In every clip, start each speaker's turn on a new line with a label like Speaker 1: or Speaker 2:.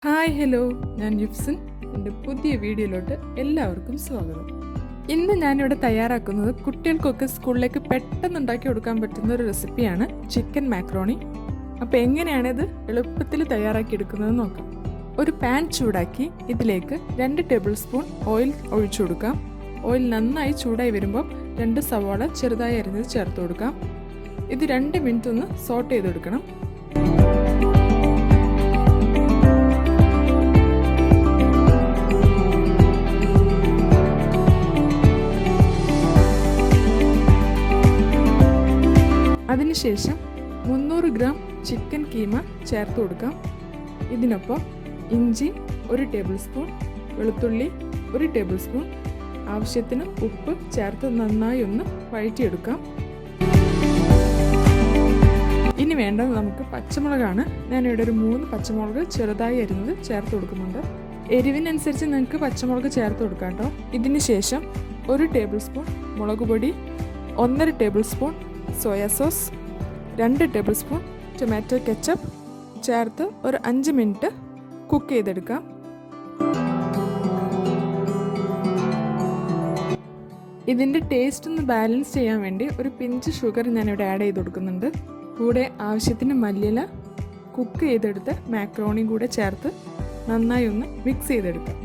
Speaker 1: Hi hello, ഞാൻ യുഫ്സിൻ. എൻ്റെ പുതിയ വീഡിയോയിലോട്ട് എല്ലാവർക്കും സ്വാഗതം. ഇന്ന് ഞാനിവിടെ തയ്യാറാക്കുന്നത് കുട്ടികൾക്കൊക്കെ സ്കൂളിലേക്ക് പെട്ടെന്ന് ഉണ്ടാക്കി കൊടുക്കാൻ പറ്റുന്ന ഒരു റെസിപ്പിയാണ് ചിക്കൻ മാക്രോണി. അപ്പോൾ എങ്ങനെയാണിത് എളുപ്പത്തിൽ തയ്യാറാക്കി എടുക്കുന്നത് നോക്കാം. ഒരു പാൻ ചൂടാക്കി ഇതിലേക്ക് 2 ടേബിൾ സ്പൂൺ ഓയിൽ ഒഴിച്ചു കൊടുക്കാം. ഓയിൽ നന്നായി ചൂടായി വരുമ്പോൾ 2 സവാള ചെറുതായി അരിഞ്ഞത് ചേർത്ത് കൊടുക്കാം. ഇത് 2 മിനിറ്റ് ഒന്ന് സോട്ട് ചെയ്തെടുക്കണം. അതിനുശേഷം 300 ഗ്രാം ചിക്കൻ കീമ ചേർത്ത് കൊടുക്കാം. ഇതിനൊപ്പം ഇഞ്ചി 1 ടേബിൾ സ്പൂൺ, വെളുത്തുള്ളി 1 ടേബിൾ സ്പൂൺ, ആവശ്യത്തിന് ഉപ്പ് ചേർത്ത് നന്നായി ഒന്ന് വഴറ്റിയെടുക്കാം. ഇനി വേണ്ടത് നമുക്ക് പച്ചമുളകാണ്. ഞാനിവിടെ ഒരു 3 പച്ചമുളക് ചെറുതായി അരിഞ്ഞത് ചേർത്ത് കൊടുക്കുന്നുണ്ട്. എരിവിനനുസരിച്ച് നിങ്ങൾക്ക് പച്ചമുളക് ചേർത്ത് കൊടുക്കാം കേട്ടോ. ഇതിന് ശേഷം 1 ടേബിൾ സ്പൂൺ മുളക് പൊടി, 1.5 table spoon soya sauce, 2 table spoon tomato ketchup ചേർത്ത് ഒരു 5 മിനിറ്റ് കുക്ക് ചെയ്തെടുക്കാം. ഇതിൻ്റെ ടേസ്റ്റ് ഒന്ന് ബാലൻസ് ചെയ്യാൻ വേണ്ടി ഒരു പിഞ്ച് ഷുഗർ ഞാനിവിടെ ആഡ് ചെയ്ത് കൊടുക്കുന്നുണ്ട്. കൂടെ ആവശ്യത്തിന് മല്ലിയില, കുക്ക് ചെയ്തെടുത്ത് മാക്രോണി കൂടെ ചേർത്ത് നന്നായി ഒന്ന് മിക്സ് ചെയ്തെടുക്കാം.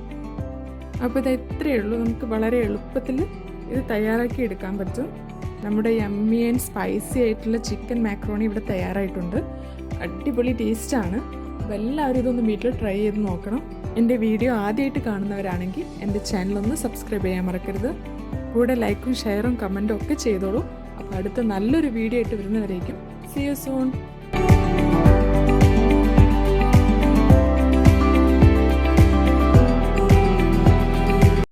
Speaker 1: അപ്പോൾ ഇത് ഇത്രയേ ഉള്ളൂ. നമുക്ക് വളരെ എളുപ്പത്തിൽ ഇത് തയ്യാറാക്കി എടുക്കാൻ പറ്റും. നമ്മുടെ യമ്മി ആൻഡ് സ്പൈസി ആയിട്ടുള്ള ചിക്കൻ മാക്രോണി ഇവിടെ തയ്യാറായിട്ടുണ്ട്. അടിപൊളി ടേസ്റ്റാണ്. അപ്പോൾ എല്ലാവരും ഇതൊന്ന് വീട്ടിൽ ട്രൈ ചെയ്ത് നോക്കണം. എൻ്റെ വീഡിയോ ആദ്യമായിട്ട് കാണുന്നവരാണെങ്കിൽ എൻ്റെ ചാനലൊന്ന് സബ്സ്ക്രൈബ് ചെയ്യാൻ മറക്കരുത്. കൂടെ ലൈക്കും ഷെയറും കമൻറ്റും ഒക്കെ ചെയ്തോളൂ. അപ്പോൾ അടുത്ത നല്ലൊരു വീഡിയോ ആയിട്ട് വരുന്നവരേക്കും. See you soon.